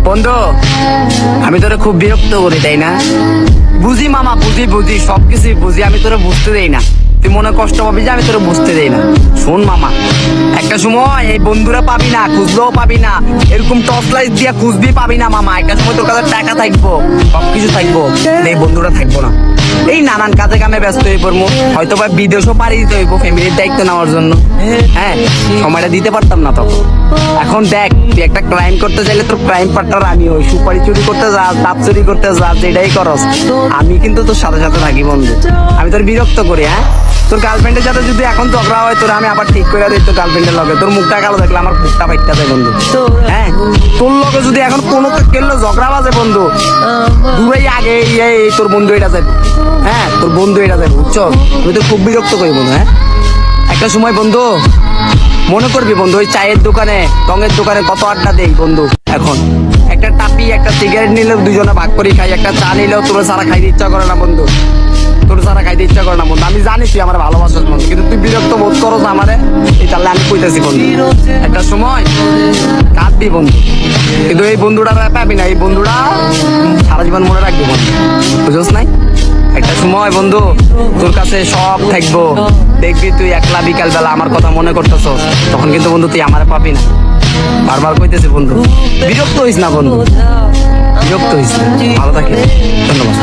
বন্ধু, আমি তোরে খুব বিরক্ত করি, তাই না? বুঝি মামা, বুঝি সবকিছুই বুঝি, আমি তোরে বুঝতে দেই না। তুই মনে কষ্ট পাবি যে আমি তোরে বুঝতে দেই না। শোন মামা, একটা সময় এই বন্ধুরা পাবি না, খুঁজলেও পাবি না। এরকম টর্চ লাইট দিয়ে খুঁজবি পাবি না মামা। একটা সময় তোর কাছে টাকা থাকবো, সবকিছু থাকবো, এই বন্ধুরা থাকবো না। এই নানান কাজে কামে ব্যস্ত হয়ে পড়বো, হয়তো বা বিদেশও পাড়ি দিতে হইব ফ্যামিলির দায়িত্ব নেওয়ার জন্য। হ্যাঁ, সময়টা দিতে পারতাম না তখন। এখন দেখ, তুই একটা ক্রাইম করতে চাইলে তোর ক্রাইম পার্টনার আমি, ওই সুপারি চুরি করতে যাস, দাঁত চুরি করতে যাস, এটাই করস। আমি কিন্তু তোর সাথে সাথে থাকি বন্ধু। আমি তোর বিরক্ত করি। হ্যাঁ, তোর গার্লফ্রেন্ডের সাথে যদি এখন ঝগড়া হয়, তোর আমি আবার ঠিক করে দিই তোর গার্লফ্রেন্ডের লগে। তোর মুখটা কালো দেখলে আমার বুকটা ফাইটটা যায় বন্ধু। হ্যাঁ, তোর লগে যদি এখন কোনো কেলে ঝগড়া বাজে বন্ধু, দূরেই আগে এই তোর বন্ধু এটা যাবে। হ্যাঁ, তোর বন্ধু এটা যাবে, বুঝছো? আমি তো খুব বিরক্ত করি বন্ধু। হ্যাঁ, একটা সময় বন্ধু মনে করবি বন্ধু, ওই চায়ের দোকানে, টঙের দোকানে কত আড্ডা দেই বন্ধু। এখন একটা টাপি, একটা সিগারেট নিলেও দুজনে ভাগ করে খাই, একটা চা নিলেও তোর সারা খাইতে ইচ্ছা করে না বন্ধু। তোর সারা খাইতে ইচ্ছা করে না বন্ধু। আমি জানি তুই আমার ভালোবাসার বন্ধু, কিন্তু তুই বিরক্ত বোধ করো আমারে, এই তাহলে আমি কইতেছি বন্ধু, একটা সময় কাঁদবি বন্ধু, কিন্তু এই বন্ধুটা পাবি না। এই বন্ধুটা সারা জীবন মনে রাখবি বন্ধু, বুঝছ নাই? একটা সময় বন্ধু তোর কাছে সব থাকবো, দেখবি তুই একলা বিকাল বেলা আমার কথা মনে করতেছ, তখন কিন্তু বন্ধু তুই আমার পাবি না। বারবার কইতেছি বন্ধু, বিরক্ত হইস না বন্ধু, বিরক্ত হইস না। ভালো থাকিস, ধন্যবাদ।